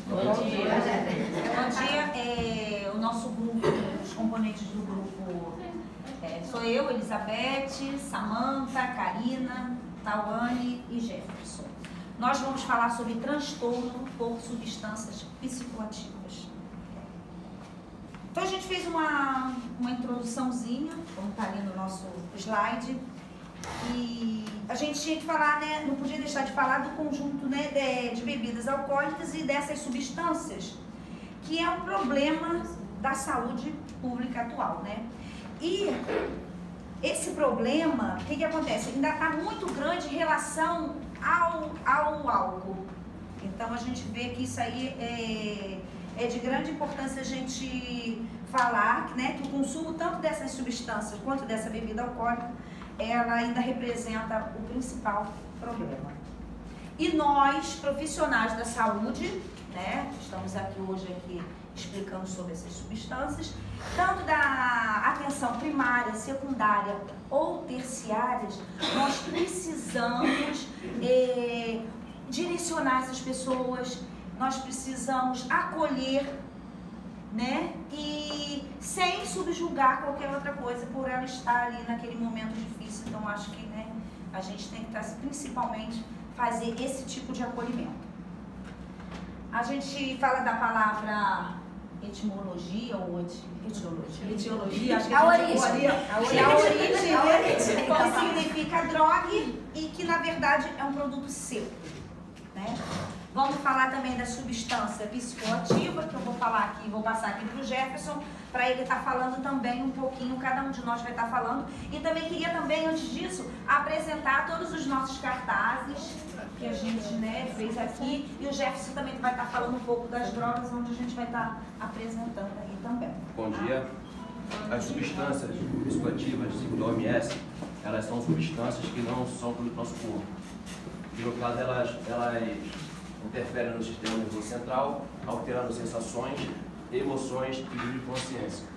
Bom dia. Bom dia. O nosso grupo, os componentes do grupo, sou eu, Elizabeth, Samantha, Karina, Tawane e Jefferson. Nós vamos falar sobre transtorno por substâncias psicoativas. Então a gente fez uma introduçãozinha, como está ali no nosso slide, e a gente tinha que falar, né, não podia deixar de falar do conjunto, né, de bebidas alcoólicas e dessas substâncias, que é um problema da saúde pública atual, né? E esse problema, o que acontece? Ainda está muito grande em relação ao álcool. Então a gente vê que isso aí é de grande importância a gente falar, né, que o consumo tanto dessas substâncias quanto dessa bebida alcoólica, ela ainda representa o principal problema. E nós, profissionais da saúde, né, estamos aqui hoje explicando sobre essas substâncias, tanto da atenção primária, secundária ou terciárias, nós precisamos direcionar essas pessoas, nós precisamos acolher, né? E sem subjugar qualquer outra coisa por ela estar ali naquele momento difícil. Então acho que, né, a gente tem que principalmente fazer esse tipo de acolhimento. A gente fala da palavra etimologia ou etiologia, acho que a origem, como significa droga e que na verdade é um produto seco, né? Vamos falar também da substância psicoativa, que eu vou falar aqui, vou passar aqui para o Jefferson, para ele estar falando também um pouquinho, cada um de nós vai estar falando. E também queria também, antes disso, apresentar todos os nossos cartazes que a gente, né, fez aqui. E o Jefferson também vai estar falando um pouco das drogas, onde a gente vai estar apresentando aí também. Bom dia. As substâncias psicoativas, segundo a OMS, elas são substâncias que não são do nosso corpo. E no caso, elas interferem no sistema nervoso central, alterando sensações, emoções e nível de consciência.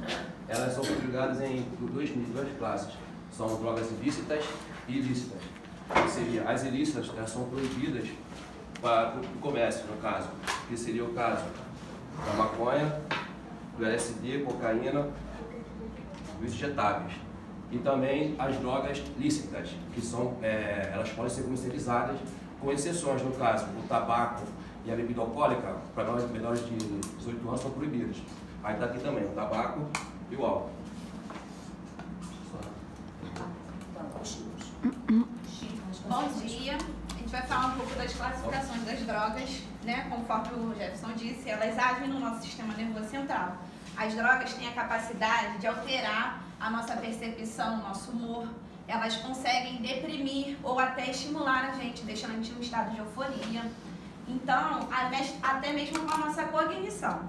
Elas são ligadas em duas classes. São drogas ilícitas e ilícitas. Que seria, as ilícitas, elas são proibidas para o comércio, no caso. Que seria o caso da maconha, do LSD, cocaína, dos injetáveis. E também as drogas lícitas, que são, elas podem ser comercializadas, com exceções, no caso, o tabaco e a bebida alcoólica, para nós menores de 18 anos, são proibidas. Aí está aqui também o tabaco e o álcool. Bom dia, a gente vai falar um pouco das classificações das drogas, né? Conforme o Jefferson disse, elas agem no nosso sistema nervoso central. As drogas têm a capacidade de alterar a nossa percepção, o nosso humor. Elas conseguem deprimir ou até estimular a gente, deixando a gente em um estado de euforia. Então, até mesmo com a nossa cognição.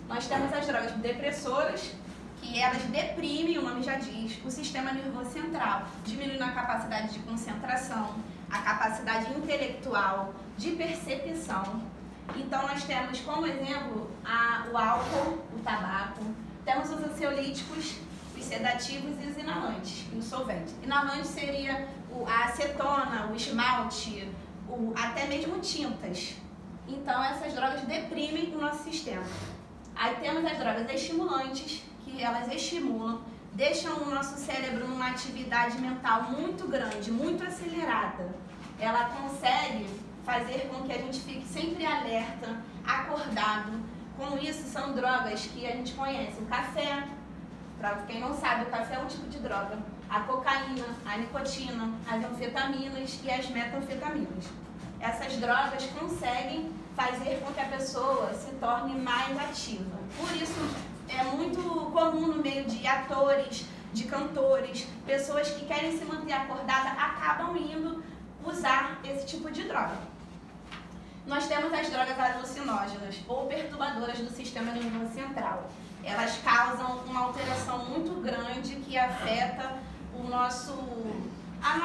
Nós temos as drogas depressoras, que elas deprimem, o nome já diz, o sistema nervoso central, diminuindo a capacidade de concentração, a capacidade intelectual, de percepção. Então, nós temos como exemplo o álcool, o tabaco, temos os ansiolíticos, os sedativos e os inalantes, e o solvente. Inalante seria a acetona, o esmalte, até mesmo tintas. Então, essas drogas deprimem o nosso sistema. Aí temos as drogas estimulantes, que elas estimulam, deixam o nosso cérebro numa atividade mental muito grande, muito acelerada. Ela consegue fazer com que a gente fique sempre alerta, acordado. Com isso, são drogas que a gente conhece. O café, para quem não sabe, o café é um tipo de droga. A cocaína, a nicotina, as anfetaminas e as metanfetaminas. Essas drogas conseguem fazer com que a pessoa se torne mais ativa. Por isso, é muito comum no meio de atores, de cantores, pessoas que querem se manter acordada, acabam indo usar esse tipo de droga. Nós temos as drogas alucinógenas ou perturbadoras do sistema nervoso central. Elas causam uma alteração muito grande que afeta a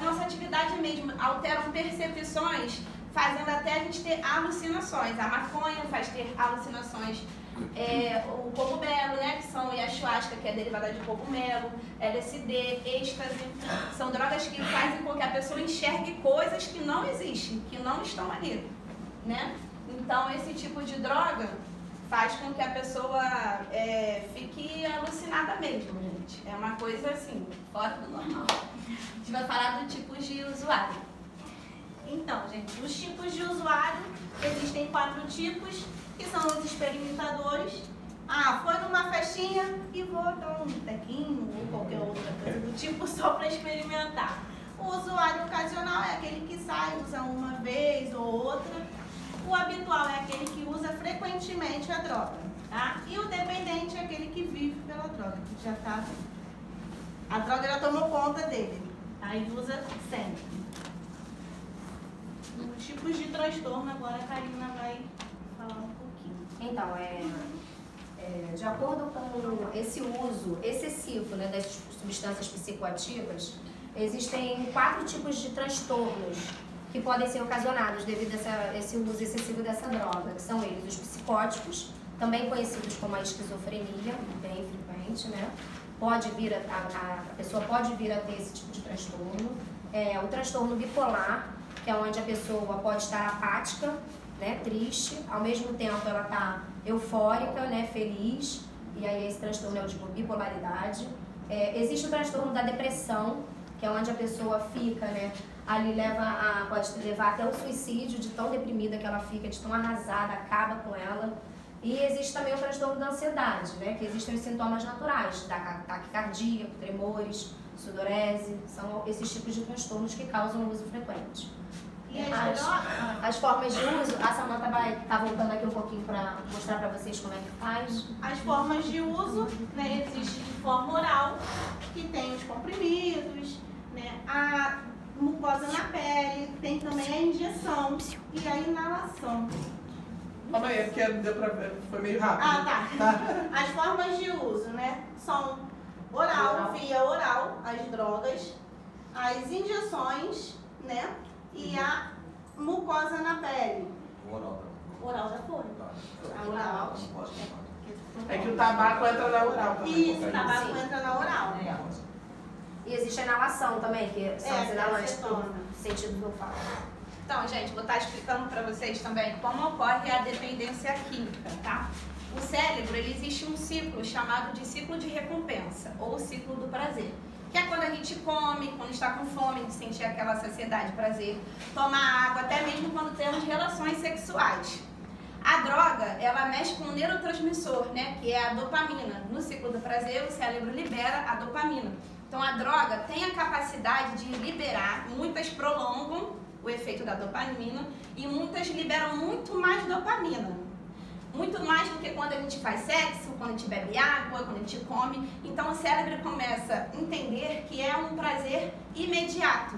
nossa atividade mesmo, alteram percepções, fazendo até a gente ter alucinações. A maconha faz ter alucinações, o cogumelo, né, que são ayahuasca, que é derivada de cogumelo, LSD, êxtase, são drogas que fazem com que a pessoa enxergue coisas que não existem, que não estão ali, né? Então, Então, esse tipo de droga faz com que a pessoa fique alucinada mesmo, gente. É uma coisa assim, fora do normal. A gente vai falar do tipo de usuário. Então, gente, os tipos de usuário, existem 4 tipos, que são os experimentadores. Ah, foi numa festinha e vou dar um tequinho ou qualquer outra coisa do tipo só para experimentar. O usuário ocasional é aquele que sai, usa uma vez ou outra. O habitual é aquele que usa frequentemente a droga, tá? E o dependente é aquele que vive pela droga, que já tá... A droga já tomou conta dele, aí usa sempre. Os tipos de transtorno, agora a Karina vai falar um pouquinho. Então, de acordo com esse uso excessivo, né, das substâncias psicoativas, existem 4 tipos de transtornos que podem ser ocasionados devido a esse uso excessivo dessa droga, que são eles os psicóticos, também conhecidos como a esquizofrenia, bem frequente, né? A pessoa pode vir a ter esse tipo de transtorno. O transtorno bipolar, que é onde a pessoa pode estar apática, né, triste, ao mesmo tempo ela está eufórica, né, feliz, e aí esse transtorno é o de bipolaridade. Existe o transtorno da depressão, que é onde a pessoa fica, né, ali pode levar até o suicídio, de tão deprimida que ela fica, de tão arrasada, acaba com ela. E existe também o transtorno da ansiedade, né, que existem os sintomas naturais, taquicardia, tremores, sudorese, são esses tipos de transtornos que causam uso frequente. E As formas de uso, a Samantha vai estar voltando aqui um pouquinho para mostrar para vocês como é que faz. As formas de uso, né, existe de forma oral, que tem os comprimidos, né, a mucosa na pele, tem também a injeção e a inalação. Calma aí, é porque deu pra ver, foi meio rápido. Ah, tá. As formas de uso, né, são via oral, as drogas, as injeções, né, e a mucosa na pele. Oral já foi. A oral. É que o tabaco entra na oral também. Isso, o tabaco entra na oral. E existe a inalação também, que são os inalantes acetona. no sentido do falo. Então, gente, vou estar explicando para vocês também como ocorre a dependência química, tá? O cérebro, ele existe um ciclo chamado de ciclo de recompensa, ou ciclo do prazer. Que é quando a gente come, quando está com fome, de sentir aquela saciedade, prazer, tomar água, até mesmo quando temos relações sexuais. A droga, ela mexe com o neurotransmissor, né, que é a dopamina. No ciclo do prazer, o cérebro libera a dopamina. Então, a droga tem a capacidade de liberar, muitas prolongam o efeito da dopamina e muitas liberam muito mais dopamina. Muito mais do que quando a gente faz sexo, quando a gente bebe água, quando a gente come. Então o cérebro começa a entender que é um prazer imediato.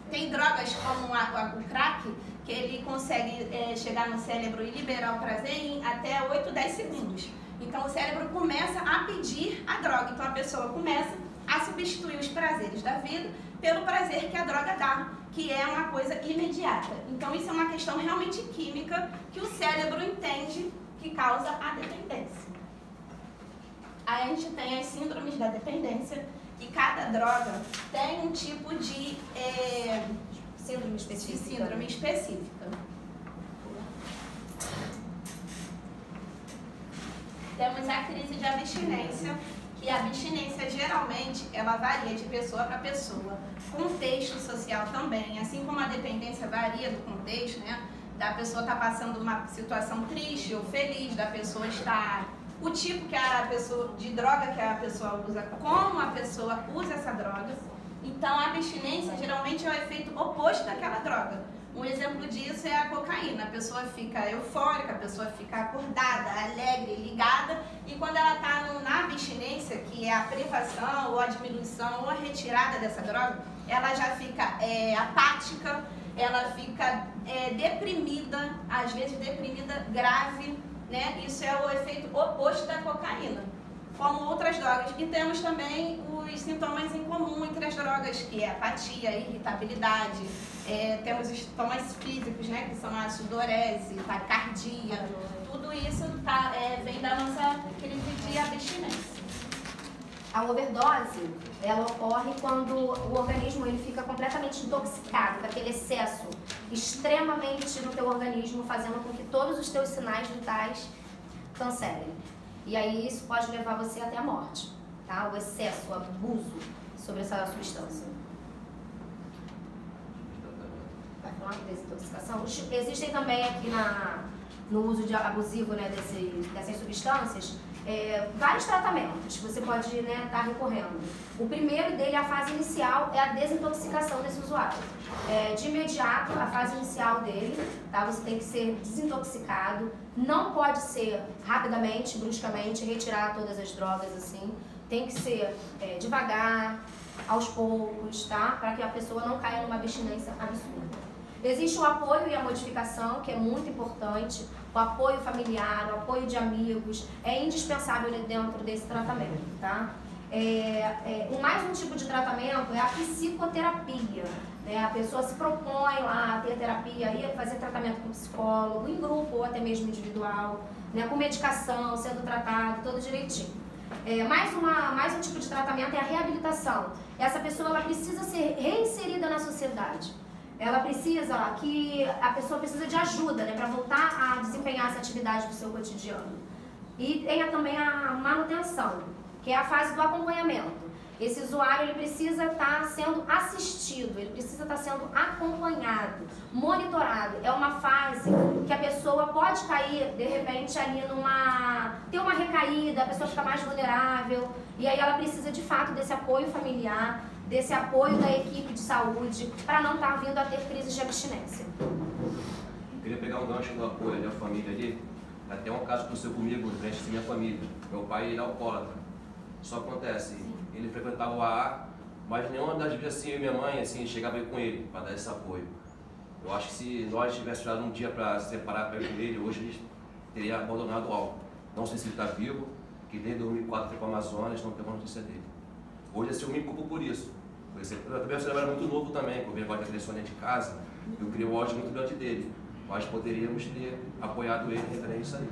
Tem drogas como o crack, que ele consegue chegar no cérebro e liberar o prazer em até 8, 10 segundos. Então o cérebro começa a pedir a droga. Então a pessoa começa a substituir os prazeres da vida pelo prazer que a droga dá, que é uma coisa imediata. Então isso é uma questão realmente química que o cérebro entende que causa a dependência. Aí a gente tem as síndromes da dependência, e cada droga tem um tipo de Síndrome específica. Temos a crise de abstinência, que a abstinência geralmente ela varia de pessoa para pessoa. Contexto social também, assim como a dependência varia do contexto, né? Da pessoa estar passando uma situação triste ou feliz, da pessoa estar... O tipo que a pessoa, de droga que a pessoa usa, como a pessoa usa essa droga. Então, a abstinência geralmente é o efeito oposto daquela droga. Um exemplo disso é a cocaína. A pessoa fica eufórica, a pessoa fica acordada, alegre, ligada. E quando ela está na abstinência, que é a privação, ou a diminuição, ou a retirada dessa droga, ela já fica apática, ela fica deprimida, às vezes deprimida grave, né? Isso é o efeito oposto da cocaína, como outras drogas. E temos também os sintomas em comum entre as drogas, que é apatia, irritabilidade, temos os sintomas físicos, né? Que são a sudorese, taquicardia, tudo isso vem da nossa crise de abstinência. A overdose, ela ocorre quando o organismo ele fica completamente intoxicado, com aquele excesso extremamente no teu organismo, fazendo com que todos os teus sinais vitais cancelem. E aí isso pode levar você até a morte, tá? O excesso, o abuso sobre essa substância. Vai falar de desintoxicação? Existem também aqui no uso abusivo, né, dessas substâncias, vários tratamentos que você pode estar recorrendo. O primeiro dele, a fase inicial, é a desintoxicação desse usuário. De imediato, a fase inicial dele, tá? Você tem que ser desintoxicado, não pode ser rapidamente, bruscamente, retirar todas as drogas assim. Tem que ser devagar, aos poucos, tá? Para que a pessoa não caia numa abstinência absurda. Existe o apoio e a modificação, que é muito importante. O apoio familiar, o apoio de amigos, é indispensável dentro desse tratamento, tá? Mais um tipo de tratamento é a psicoterapia, né? A pessoa se propõe lá a ter terapia, a fazer tratamento com psicólogo, em grupo ou até mesmo individual, né? Com medicação, sendo tratado, tudo direitinho. Mais um tipo de tratamento é a reabilitação. Essa pessoa ela precisa ser reinserida na sociedade. Ela precisa, a pessoa precisa de ajuda, né, para voltar a desempenhar essa atividade do seu cotidiano. E tem também a manutenção, que é a fase do acompanhamento. Esse usuário ele precisa estar sendo assistido, ele precisa estar sendo acompanhado, monitorado. É uma fase que a pessoa pode cair, de repente, ali ter uma recaída, a pessoa fica mais vulnerável, e aí ela precisa, de fato, desse apoio familiar, desse apoio da equipe de saúde, para não estar vindo a ter crises de abstinência. Eu queria pegar um gancho do apoio da família ali. Até um caso que aconteceu comigo, durante a minha família. Meu pai ele é alcoólatra. Só acontece, ele frequentava o AA, mas nenhuma das vezes assim, eu e minha mãe assim, chegava aí com ele para dar esse apoio. Eu acho que se nós tivéssemos dado um dia para separar para ir com ele, hoje ele teria abandonado o álcool. Não sei se ele está vivo, que desde 2004 foi para o Amazonas, não temos notícia dele. Hoje assim, eu me culpo por isso. Eu também era muito novo também, com o negócio de agressão dentro de casa, eu criei um ódio muito grande dele. Mas poderíamos ter apoiado ele referente a isso aí.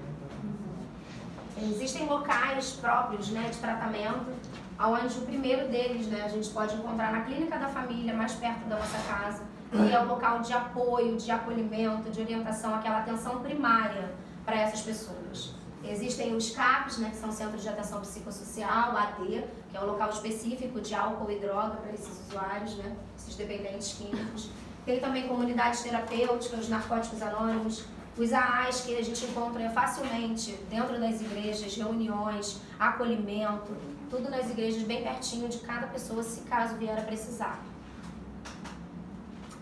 Existem locais próprios, né, de tratamento, onde o primeiro deles, né, a gente pode encontrar na clínica da família, mais perto da nossa casa, que é o local de apoio, de acolhimento, de orientação, aquela atenção primária para essas pessoas. Existem os CAPs, né, que são Centros de Atenção Psicossocial, AD, que é um local específico de álcool e droga para esses usuários, né, esses dependentes químicos. Tem também comunidades terapêuticas, narcóticos anônimos, os AAs que a gente encontra facilmente dentro das igrejas, reuniões, acolhimento, tudo nas igrejas bem pertinho de cada pessoa, se caso vier a precisar.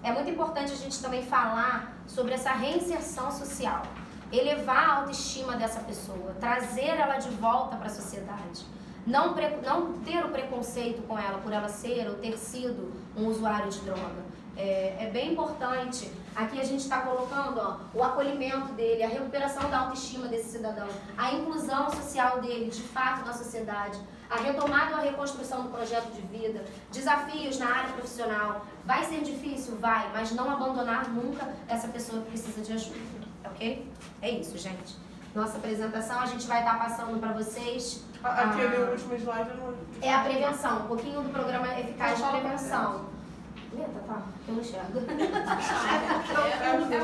É muito importante a gente também falar sobre essa reinserção social, elevar a autoestima dessa pessoa, trazer ela de volta para a sociedade. Não ter o preconceito com ela por ela ser ou ter sido um usuário de droga. É bem importante. Aqui a gente está colocando o acolhimento dele, a recuperação da autoestima desse cidadão, a inclusão social dele, de fato, na sociedade, a retomada ou a reconstrução do projeto de vida, desafios na área profissional. Vai ser difícil? Vai, mas não abandonar nunca essa pessoa que precisa de ajuda, ok? É isso, gente. Nossa apresentação, a gente vai estar passando para vocês. Aquele último slide não... É a prevenção, um pouquinho do programa eficaz de prevenção. Lenta, tá? Eu não enxergo. É como se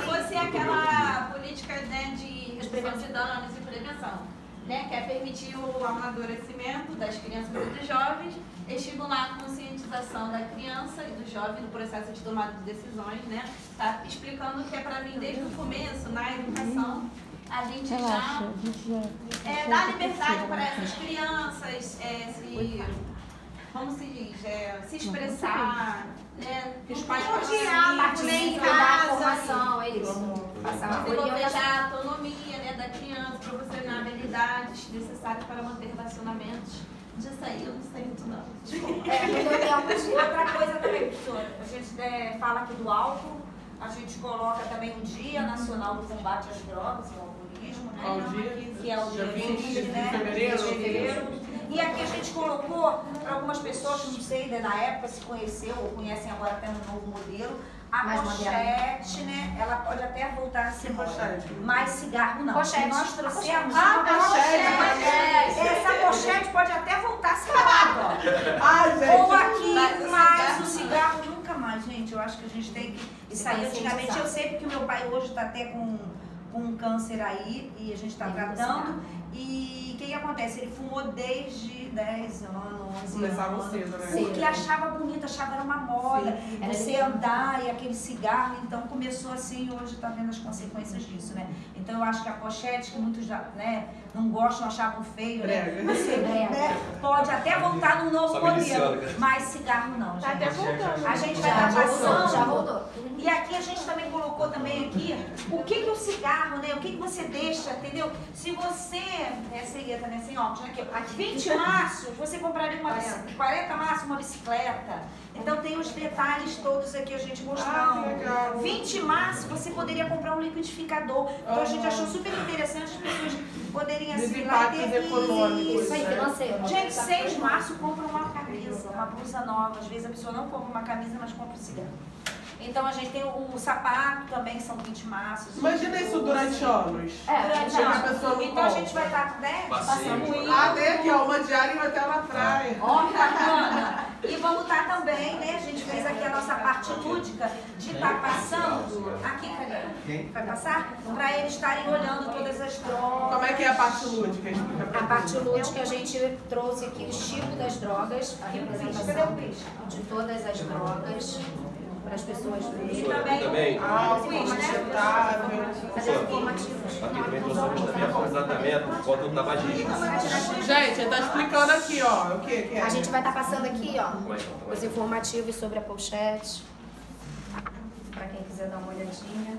fosse aquela política, né, de redução de danos e prevenção, né, que é permitir o amadurecimento das crianças e dos jovens, estimular a conscientização da criança e do jovem no processo de tomada de decisões, né, tá explicando que é para mim desde o começo, na educação, a gente já dá liberdade para essas crianças como se diz, se expressar, né? Que os pais participem da formação, é isso. Desenvolver já a autonomia, né, da criança, proporcionar habilidades necessárias para manter relacionamentos. Disso aí eu não sei muito não. Outra coisa também, professora, a gente fala aqui do álcool, a gente coloca também o Dia Nacional do Combate às Drogas e ao Alcoolismo, né? Que é o dia 20 de fevereiro. E aqui a gente colocou, para algumas pessoas que não sei, na época se conheceu ou conhecem agora até um novo modelo, a pochete, né? Ela pode até voltar a ser pochete, mas cigarro não. Pochete. Nós trouxemos a pochete. Essa pochete pode até voltar a ser cigarro, ó. Ou aqui, mas o cigarro nunca mais, gente. Eu acho que a gente tem que Isso aí, antigamente eu sei porque o meu pai hoje está até com um câncer aí e a gente está tratando. E o que acontece? Ele fumou desde 10 anos, 11 Começava anos. cedo, né? Porque achava bonito, achava era uma moda. Sim. Você andar e aquele cigarro, então começou assim, hoje está vendo as consequências disso, né? Então eu acho que a pochete, que muitos já, né, não gostam, achavam feio, né? Brega. Você, né, pode até voltar num novo Só modelo, miliciano, cara. mas cigarro não, gente. Tá até voltando. A gente vai estar passando. Já voltou. E aqui a gente também colocou também aqui o que o cigarro, né? O que você deixa, entendeu? Se você, essa aí tá nesse óculos, né? Aqui, 20 maços, você compraria uma 40 maços, uma bicicleta. Então tem os detalhes todos aqui a gente mostrando. Ah, que legal. 20 maços, você poderia comprar um liquidificador. Então a gente achou super interessante as pessoas poderem assim lá Impactos ter econômicos. Isso aí, financeiro. Gente, 6 março compra uma camisa, uma blusa nova. Às vezes a pessoa não compra uma camisa, mas compra um cigarro. Então a gente tem o sapato também, que são 20 maços. Imagina isso durante anos. Durante Porque a anos. pessoa não Então a compra. gente vai estar, né, Passeio. passando isso. Ah, tem aqui, ó, uma diária e vai até na praia. Ó, que bacana. E vamos estar também, né? A gente fez aqui a nossa parte lúdica de estar passando. Aqui, Karina. Vai passar? Para eles estarem olhando todas as drogas. Como é que é a parte lúdica? Explica pra A mim. parte lúdica a gente trouxe aqui os tipos das drogas, a Cadê o representação bicho? de todas as drogas para as pessoas verem. Também. Ah, o sustentável. Fazer os informativos. Aqui também trouxe o estamento com tratamento contra o tabagismo. Gente, ele tá explicando aqui, ó, o que é. A gente vai estar passando aqui, ó, Como é que é? os informativos sobre a pochete, para quem quiser dar uma olhadinha.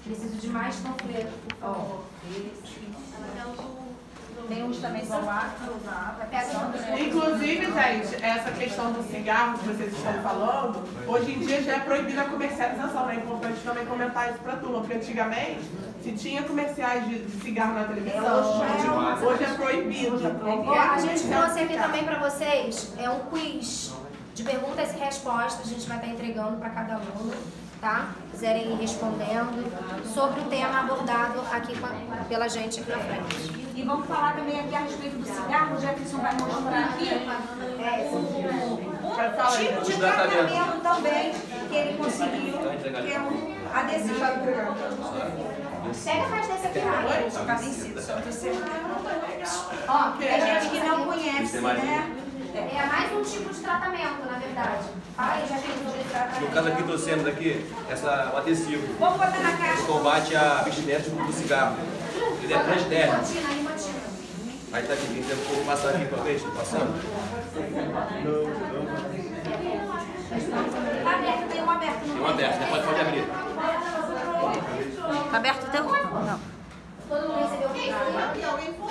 Preciso de mais panfleto, por favor. Tem uns também do ar, vai passando, né? Inclusive, gente, essa questão do cigarro que vocês estão falando, hoje em dia já é proibida a comercialização, né? É importante também comentar isso pra turma, porque antigamente se tinha comerciais de cigarro na televisão, hoje é proibido. Ó, a gente trouxe aqui também para vocês um quiz de perguntas e respostas. A gente vai estar entregando para cada aluno, tá? Quiserem ir respondendo sobre o tema abordado aqui pela gente aqui na frente. E vamos falar também aqui a respeito do cigarro, o Jefferson vai mostrar aqui um tipo de tratamento também que ele conseguiu, que é um adesivo. Pega mais desse aqui, Vai ficar vencido, só você. Ó, tem gente que não conhece, né? É mais um tipo de tratamento, na verdade. Fala aí, já tem de tratamento. No caso aqui, trouxemos aqui o adesivo. Vamos botar na Que caixa. combate a abstinência do cigarro. Ele é transdérmico. Nicotina, nicotina. Aí tá aqui, vou passar aqui pra ver, estou passando. Tá aberto, tem um aberto. Tem um aberto, depois pode abrir. Tá aberto, tem um? Não. Todo mundo recebeu o Aqui, alguém foi?